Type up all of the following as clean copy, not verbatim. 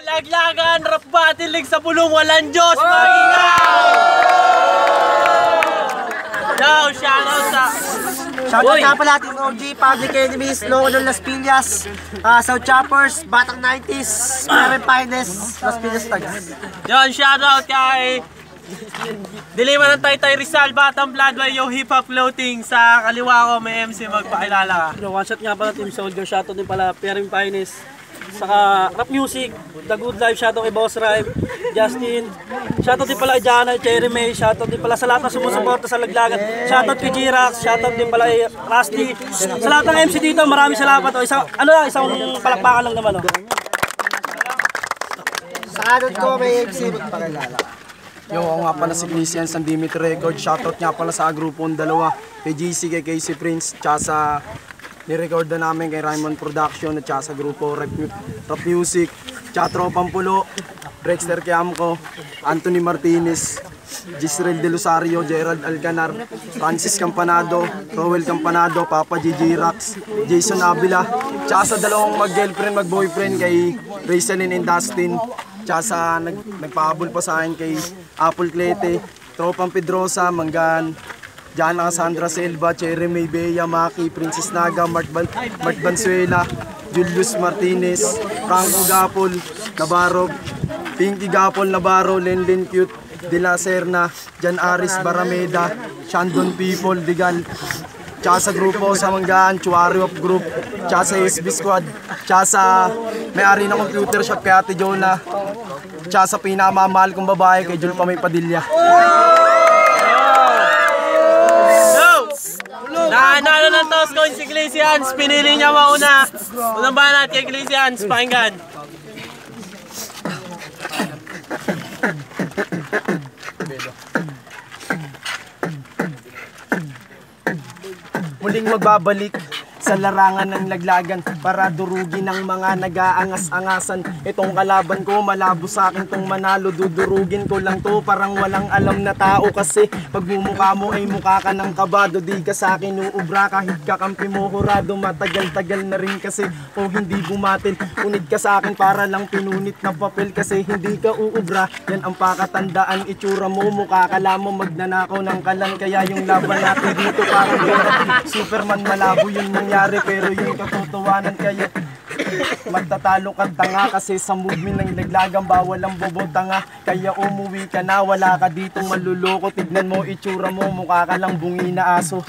Laglagan, rap battle league sa bulong, walang Diyos, magingaw! Yo, shoutout sa... Shoutout nga pala ating OG, Public Enemies, Local Las Piñas, South Choppers, Batang 90s, Karen Pines, Las Piñas Tags. Yon, shoutout kay... Diliman ng Taytay Rizal, Batang Bloodway, yung hip-hop clothing. Sa kaliwa ko may MC, magpakilala ka. One shot nga pala Team Soldier, shoutout din pala Karen Pines. Saka Rap Music, The Good Life, shoutout kay Boss Rhyme, Justin. Shoutout din pala kay Jana, Cherry May, shoutout din pala sa lahat ng sumusuporta sa Laglagan. Shoutout kay Jirax, shoutout din pala kay Rusty. Sa lahat ng MC dito, maraming salamat. Isang palakpakan lang naman. Sa kanan ko may MC, magpakilala. Yo, ako nga pala si Christian sa Dimitri Record. Shoutout nga pala sa grupong dalawa, kay GC, kay Casey Prince, tsaka sa nirecord na namin kay Raymond Production at tsaka sa grupo Rap Music, tsaka Tropang Pulo, Rexter Kiamco, Anthony Martinez, Gisrel De Lusario, Gerald Alcanar, Francis Campanado, Rowel Campanado, Papa Gigi Rax, Jason Avila, tsaka sa dalawang mag-girlfriend, mag-boyfriend kay Rayceline and Dustin, tsaka sa nagpahabol pa sa akin kay Apple Clete, Tropang Pedrosa, Manggan, Jana Cassandra Silva, Cherry May Bea, Maki, Princess Naga, Mark Bansuela, Julius Martinez, Franco Gapol, Navarro, Pinky Gapol, Navarro, Lenlen Cute, De La Serna, Jan Aris Barameda, Shandon People, Digal, tsaka sa grupo sa Manggaan, Chuari of Group, tsaka sa SB Squad, tsaka sa may-ari ng computer shop kay Ate Jonah, tsaka sa pinamamahal kong babae kay Jul Pamay Padilla. Nanalo ng toss coin si Iglesias, pinili niya mauna. Unang banat kay Iglesias, pakinggan. Muling magbabalik sa larangan ng Laglagan para durugin ng mga nag-aangas-angasan. Itong kalaban ko, malabo sa akin tong manalo. Dudurugin ko lang to, parang walang alam na tao kasi pagmumukha mo ay mukha ka ng kabado. Di ka sa akin uubra kahit kakampi mo hurado. Matagal-tagal na rin kasi o hindi bumatil. Unid ka sa akin para lang pinunit na papel kasi hindi ka uubra. Yan ang pakatandaan, itsura mo, mukha ka lamang magnanakaw ng kalan. Kaya yung laban natin dito parang Superman, malabo yun nangyari. Pero yung katotohanan kayo magtatalo kang tanga kasi sa movement ng Laglagan bawal ang bobo tanga. Kaya umuwi ka na, wala ka ditong maluloko. Tignan mo itsura mo, mukha ka lang bungi na aso.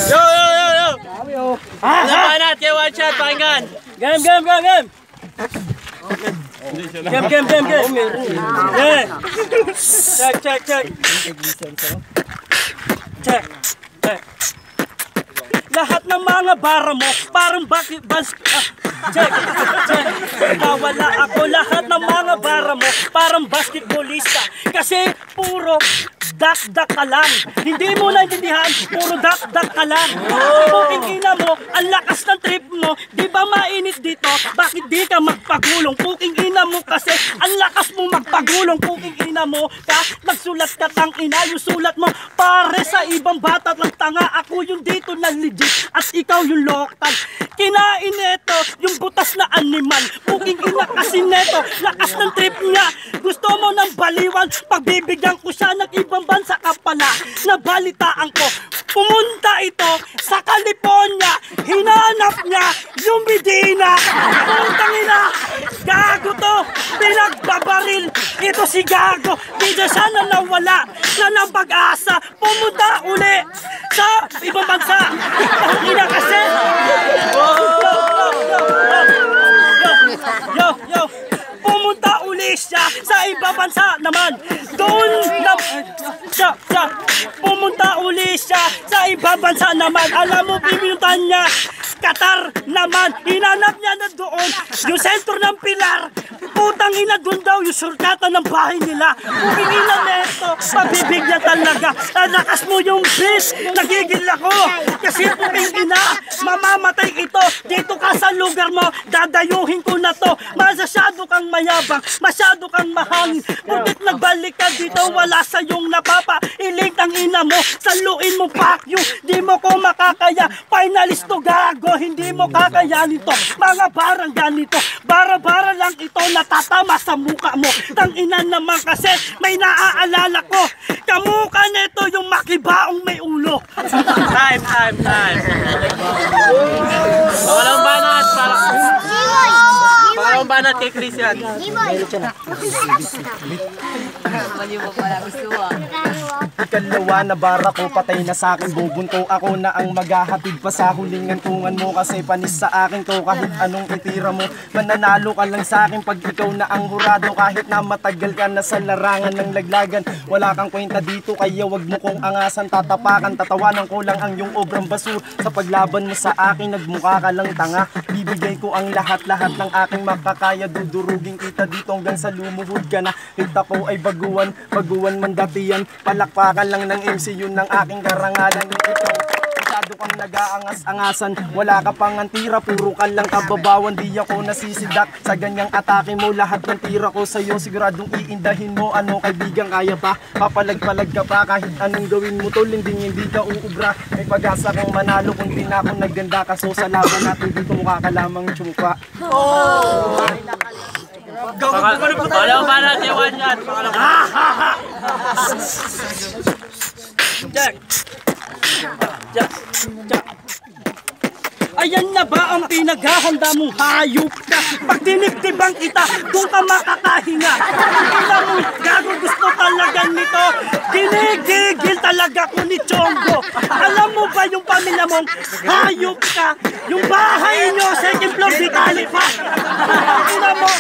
Yo! Unang banat kay One Shot, pakinggan. Game! Yeah! Check! Lahat ng mga bara mo, parang check! Nawala ako lahat ng mga bara mo, parang basketballista. Kasi puro dak-dak ka lang. Hindi mo naintindihan, puro dak-dak ka lang. Puking ina mo, ang lakas ng trip mo, di ba mainit dito? Bakit di ka magpagulong? Puking ina mo kasi, ang lakas mo magpagulong. Puking ina mo, nagsulat ka tang ina, yung sulat mo, pare sa ibang bata lang tanga. Ako yung dito na legit, at ikaw yung lokal. Kinain neto, yung butas na animal. Puking ina kasi neto, lakas ng trip niya. Gusto mo ng baliwan, pagbibigyan ko siya ng ibang bansa ka pala. Nabalitaan ko, pumunta ito sa California. Hinanap niya yung Medina. Puntang ina, gago to, pinagbabaril. Ito si gago, di na siya na nawala na ng pag-asa. Pumunta uli sa ibang bansa. Ang ina kasi. Yo, pumunta uli siya sa ibang bansa naman. Doon na siya. Pumunta uli siya sa ibang bansa naman. Alam mo, pinuntahan niya Qatar naman. Hinanap niya na doon yung sentro ng Pilar. Putang ina, doon daw yung surkata ng bahay nila. Pumingin na neto, pabibigyan talaga. Lakas mo yung bis, nagigil ako. Kasi pumingin na, mamamatay ito. Dito ka sa lugar mo, dadayuhin ko na to. Masyado kang mayabang, masyado kang mahangin. Bakit nagbalik ka dito, wala sa iyong napapa. mo, saluin mo fuck you. Di mo ko makakaya, finalist to gago. Hindi mo kakayanin to, mga barang ganito. Bara-bara lang ito, natatama sa muka mo. Tangina naman kasi, may naaalala ko. Kamukha nito yung makibaong may ulo. Time. Pangalawang banat, pangalawang banat kay Chris yan. Ikalawa na bara ko, patay na sa'kin bubunto. Ako na ang maghahatid pa sa huling tungan mo. Kasi panis sa akin to, kahit anong itira mo. Mananalo ka lang sa'kin pag ikaw na ang hurado. Kahit na matagal ka na sa larangan ng laglagan, wala kang kwenta dito, kaya wag mo kong angasan. Tatapakan, tatawanan ko lang ang iyong obrang basur. Sa paglaban mo sa akin, nagmukha ka lang tanga. Bibigay ko ang lahat-lahat ng aking makakaya. Dudurugin kita dito hanggang sa lumuhod ka na. Kita ko ay baguan man datiyan. Palakpakan lang ng MC, yun ng aking karangalan. Ikaw, masyado kang nag-aangas-angasan. Wala ka pang antira, puro ka lang kababawan. Di ako nasisidak sa ganyang atake mo. Lahat ng tira ko sa'yo, siguradong iindahin mo. Ano kaibigan, kaya pa? Papalag-palag ka pa, kahit anong gawin mo tol, hindi ka uubra. May pag-asa kang manalo kung di na ako nagganda ka. So sa laban natin dito, mukha ka lamang tsumpa. Pangalawang banat, ewan yan. Jack. Ayan na ba ang pinaghahanda mong hayop ka? Pag dinigdibang kita, doon ka makakahinga. Tingnan mo, gago, gusto talaga nito. Ginigigil talaga ko ni Chongo. Alam mo ba yung pamilya mong hayop ka? Yung bahay nyo, second floor, di tali pa. Tingnan mo.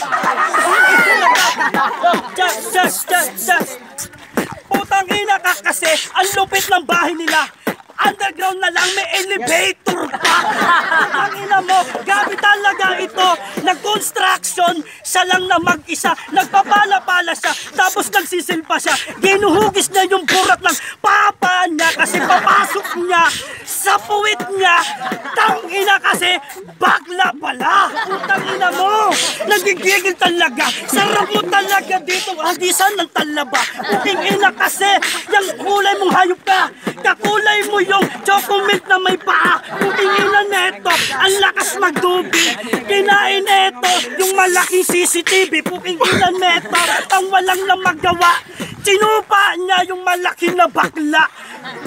Just. Putang ina ka kasi, ang lupit ng bahay nila. Underground na lang, may elevator pa. Ang ina mo, gabi talaga ito. Nag-construction, siya lang na mag-isa. Nagpapala-pala siya, tapos nagsisilpa siya. Ginuhugis na yung burat ng papa niya kasi papasok niya sa puwit niya. Tang ina kasi, bakla pala. Putang ina mo, nagigigil talaga. Sarap mo talaga dito, hadisan ng talaba. Puting ina kasi, yung kulay mong hayop ka. Kakulay mo yung chocolate na may paa. Puting ina neto, ang lakas magdubi. Kinain neto, yung malaking CCTV. Puting ina neto, ang walang na magawa. Sinupa niya yung malaki na bakla.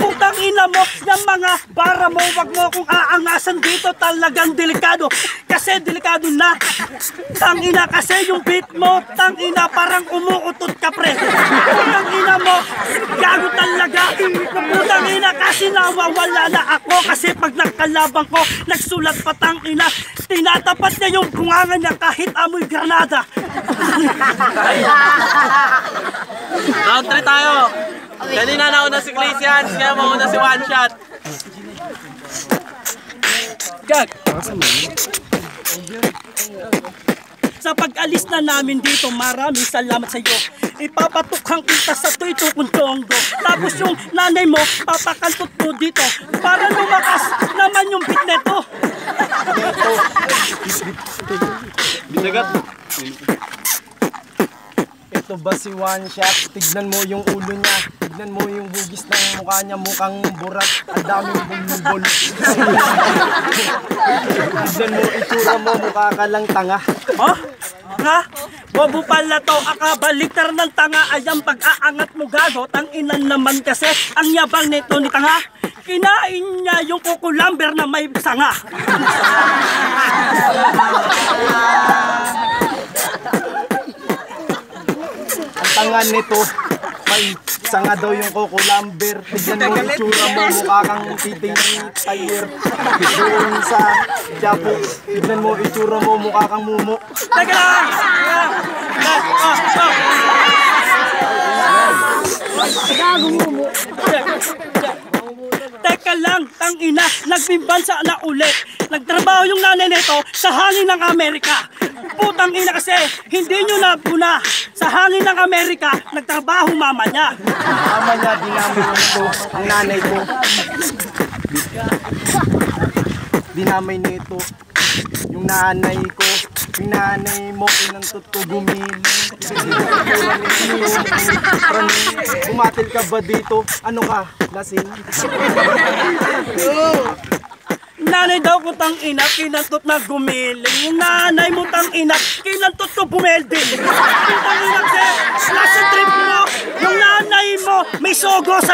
Putang ina mo, yung mga bara mo, wag mo kong aangasan dito, talagang delikado. Kasi delikado na. Tang ina kasi yung beat mo, tang ina parang umuutot ka pre. Putang ina mo, gago talaga. Putang ina kasi nawawala na ako. Kasi pag nagkalabang ko, nagsulat pa tang ina. Tinatapat niya yung bungangan niya kahit amoy granada. Round 3 tayo. Kanina nauna si Glacians, kaya mauna si One Shot. Gag. Sa pag-alis na namin dito, maraming salamat sa iyo. Ipapatukhang kita sa tuitukong Chongo. Tapos yung nanay mo, papakantot mo dito. Para lumakas naman yung beat neto. Binagat. Ito ba si One Shot? Tignan mo yung ulo niya. Tignan mo yung hugis ng mukha niya. Mukhang burat. Ang daming bulbul. Tignan mo, itsura mo. Mukha ka lang tanga. Ha? Ha? Bobo pala to. Akabaliktar ng tanga. Ayang pag-aangat mo gago. Tang inan naman kasi. Ang yabang nito ni tanga. Kinain niya yung kukulamber na may sanga. Tanga nito, may sanga daw yung kukulamber. Tignan mo itsura mo, mukha kang titing tire. Doon sa Japo, tignan mo itsura mo, mukha kang mumo. Teka lang! Teka lang, tang ina, nagbimbansa na ulit. Nagtrabaho yung nanay nito sa hangin ng Amerika. Putang ina kasi, hindi nyo napuna. Sa hangin ng Amerika, nagtrabaho mama niya. Mama niya, dinamay nito, ang nanay ko. Dinamay nito, yung nanay ko. Yung nanay mo, pinantot ko gumiling. Bumatil ka ba dito? Ano ka? Lasing? Nanay daw ko tang ina, kinantot na gumiling. Nanay mo tang ina, kinantot ko bumelding. Yung tang ina, last trip mo, yung nanay mo, may sogo sa